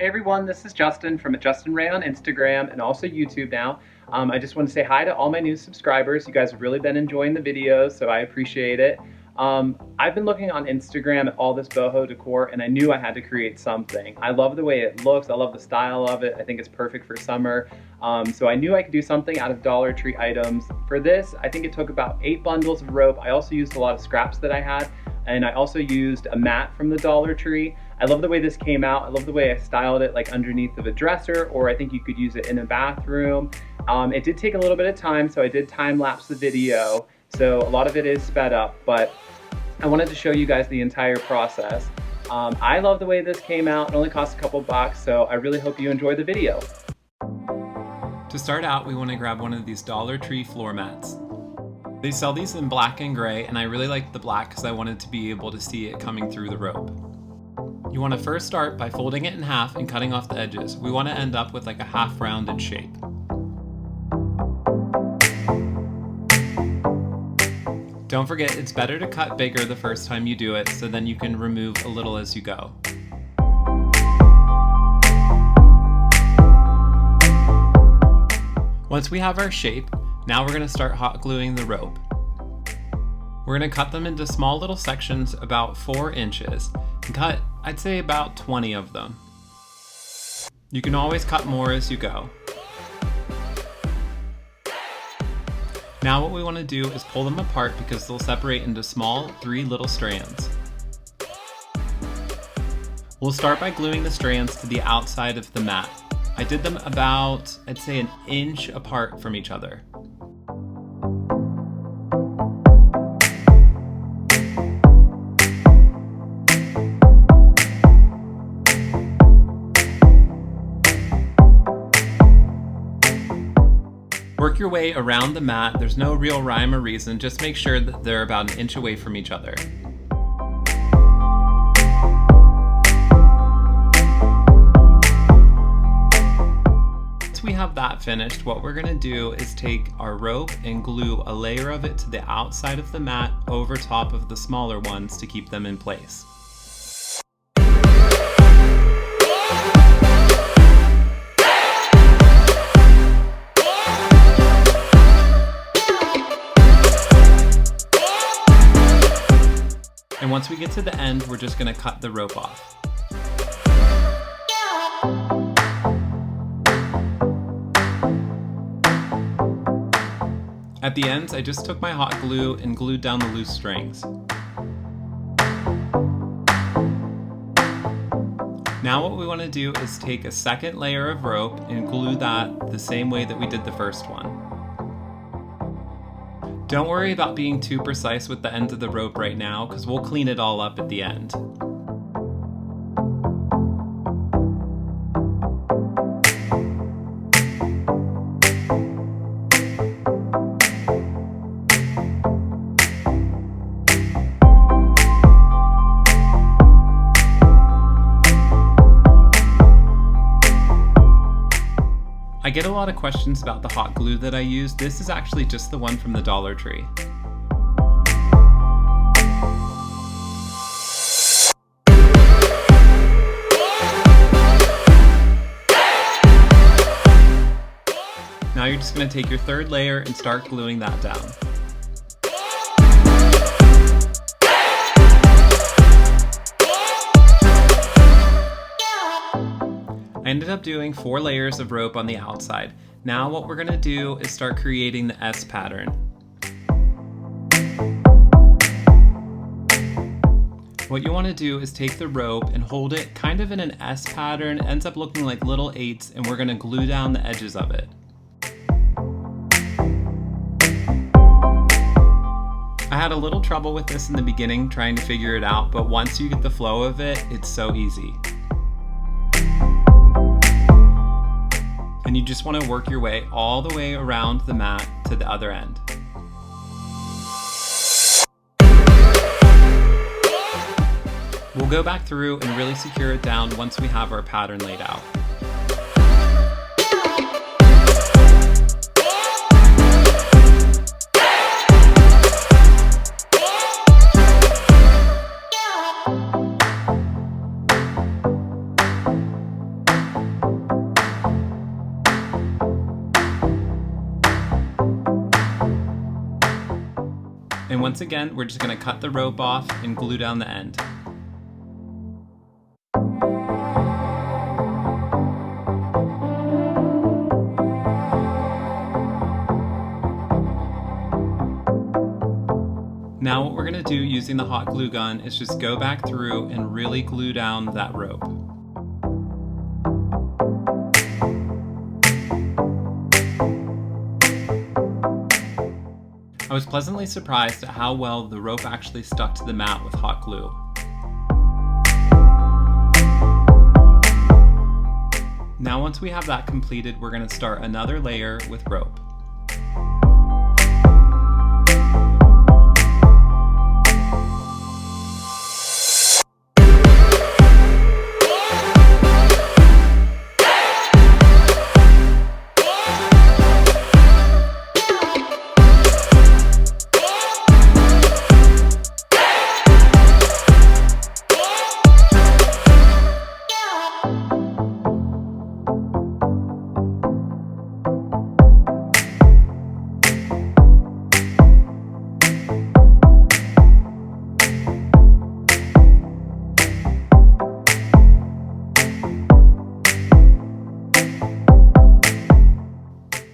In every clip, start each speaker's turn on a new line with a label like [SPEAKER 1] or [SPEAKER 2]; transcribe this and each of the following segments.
[SPEAKER 1] Hey everyone, this is Justin from Justin Ray on Instagram and also YouTube now. I just want to say hi to all my new subscribers. You guys have really been enjoying the videos, so I appreciate it. I've been looking on Instagram at all this boho decor and I knew I had to create something. I love the way it looks, I love the style of it, I think it's perfect for summer. So I knew I could do something out of Dollar Tree items. For this, I think it took about 8 bundles of rope. I also used a lot of scraps that I had, and I also used a mat from the Dollar Tree. I love the way this came out. I love the way I styled it, like underneath of a dresser, or I think you could use it in a bathroom. It did take a little bit of time, so I did time lapse the video. So a lot of it is sped up, but I wanted to show you guys the entire process. I love the way this came out. It only cost a couple bucks, so I really hope you enjoy the video.
[SPEAKER 2] To start out, we want to grab one of these Dollar Tree floor mats. They sell these in black and gray, and I really liked the black because I wanted to be able to see it coming through the rope. You want to first start by folding it in half and cutting off the edges. We want to end up with like a half rounded shape. Don't forget, it's better to cut bigger the first time you do it, so then you can remove a little as you go. Once we have our shape, now we're going to start hot gluing the rope. We're going to cut them into small little sections about 4 inches and cut, I'd say, about 20 of them. You can always cut more as you go. Now what we want to do is pull them apart because they'll separate into small 3 little strands. We'll start by gluing the strands to the outside of the mat. I did them about, I'd say, 1 inch apart from each other. Work your way around the mat. There's no real rhyme or reason, just make sure that they're about 1 inch away from each other. Once we have that finished, what we're going to do is take our rope and glue a layer of it to the outside of the mat over top of the smaller ones to keep them in place. And once we get to the end, we're just going to cut the rope off. At the ends, I just took my hot glue and glued down the loose strings. Now what we want to do is take a second layer of rope and glue that the same way that we did the first one. Don't worry about being too precise with the ends of the rope right now, because we'll clean it all up at the end. I get a lot of questions about the hot glue that I use. This is actually just the one from the Dollar Tree. Now you're just going to take your third layer and start gluing that down. I ended up doing 4 layers of rope on the outside. Now what we're going to do is start creating the S pattern. What you want to do is take the rope and hold it kind of in an S pattern. It ends up looking like little 8s, and we're going to glue down the edges of it. I had a little trouble with this in the beginning trying to figure it out, but once you get the flow of it, it's so easy. And you just want to work your way all the way around the mat to the other end. We'll go back through and really secure it down once we have our pattern laid out. once again, we're just going to cut the rope off and glue down the end. Now what we're going to do using the hot glue gun is just go back through and really glue down that rope. I was pleasantly surprised at how well the rope actually stuck to the mat with hot glue. Now once we have that completed, we're going to start another layer with rope.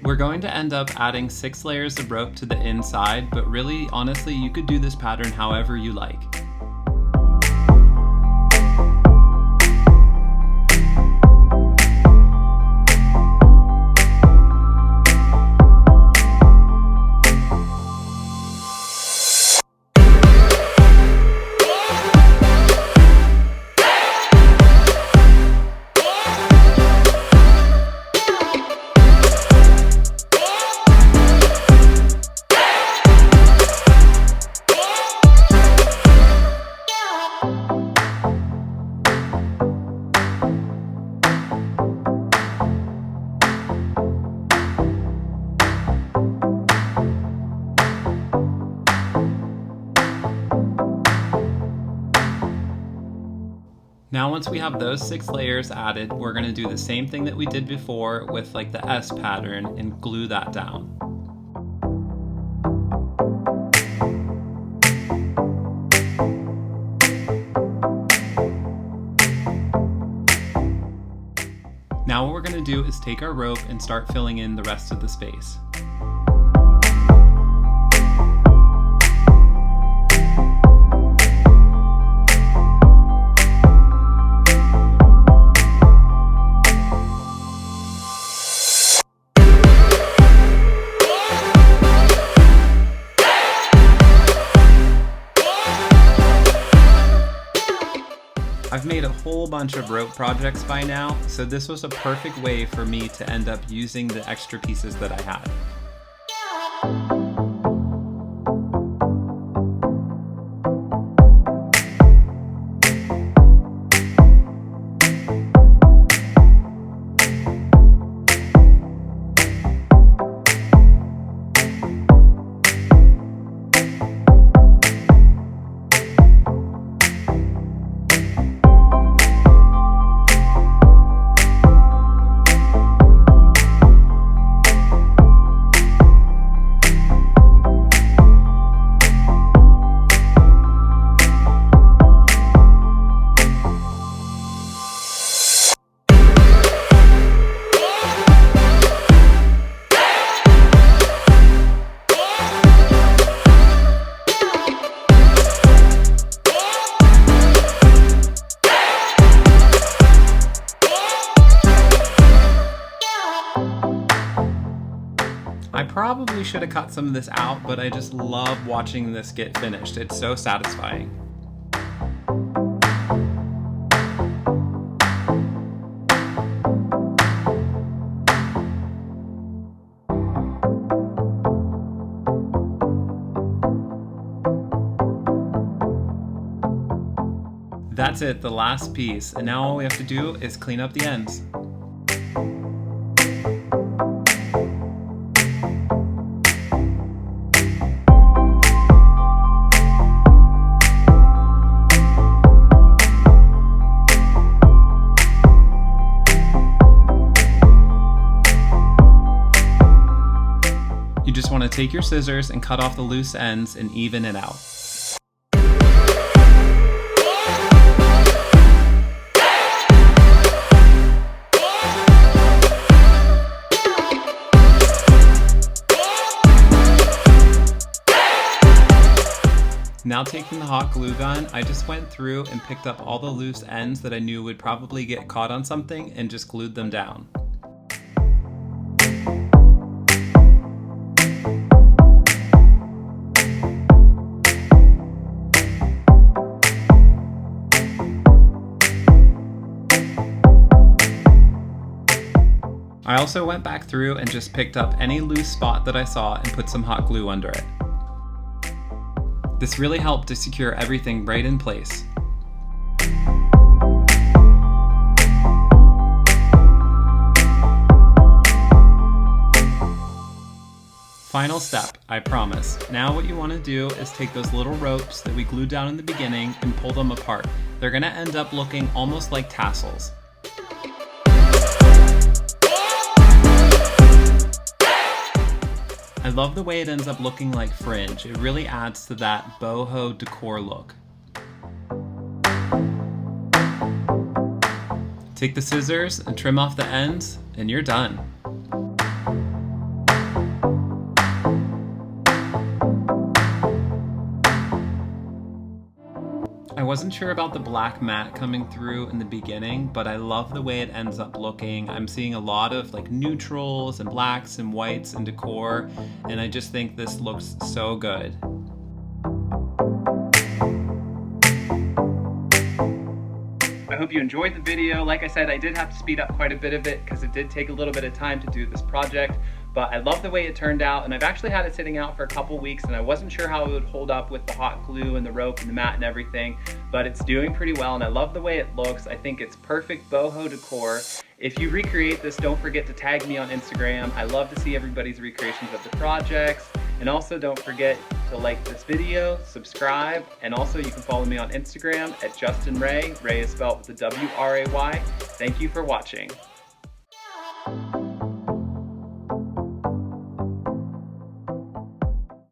[SPEAKER 2] We're going to end up adding 6 layers of rope to the inside, but really, honestly, you could do this pattern however you like. Now once we have those 6 layers added, we're going to do the same thing that we did before with like the S pattern and glue that down. Now what we're going to do is take our rope and start filling in the rest of the space. I've made a whole bunch of rope projects by now, so this was a perfect way for me to end up using the extra pieces that I had. I probably should have cut some of this out, but I just love watching this get finished. It's so satisfying. That's it, the last piece, and now all we have to do is clean up the ends. You just want to take your scissors and cut off the loose ends and even it out. Now taking the hot glue gun, I just went through and picked up all the loose ends that I knew would probably get caught on something and just glued them down. I also went back through and just picked up any loose spot that I saw and put some hot glue under it. This really helped to secure everything right in place. Final step, I promise. Now what you want to do is take those little ropes that we glued down in the beginning and pull them apart. They're going to end up looking almost like tassels. I love the way it ends up looking like fringe. It really adds to that boho decor look. Take the scissors and trim off the ends, and you're done. I wasn't sure about the black mat coming through in the beginning, but I love the way it ends up looking. I'm seeing a lot of like neutrals and blacks and whites and decor, and I just think this looks so good.
[SPEAKER 1] I hope you enjoyed the video. Like I said, I did have to speed up quite a bit of it because it did take a little bit of time to do this project, but I love the way it turned out, and I've actually had it sitting out for a couple weeks and I wasn't sure how it would hold up with the hot glue and the rope and the mat and everything, but it's doing pretty well and I love the way it looks. I think it's perfect boho decor. If you recreate this, don't forget to tag me on Instagram. I love to see everybody's recreations of the projects. And also don't forget to like this video, subscribe, and also you can follow me on Instagram at Justin Ray. Ray is spelled with a W-R-A-Y. Thank you for watching.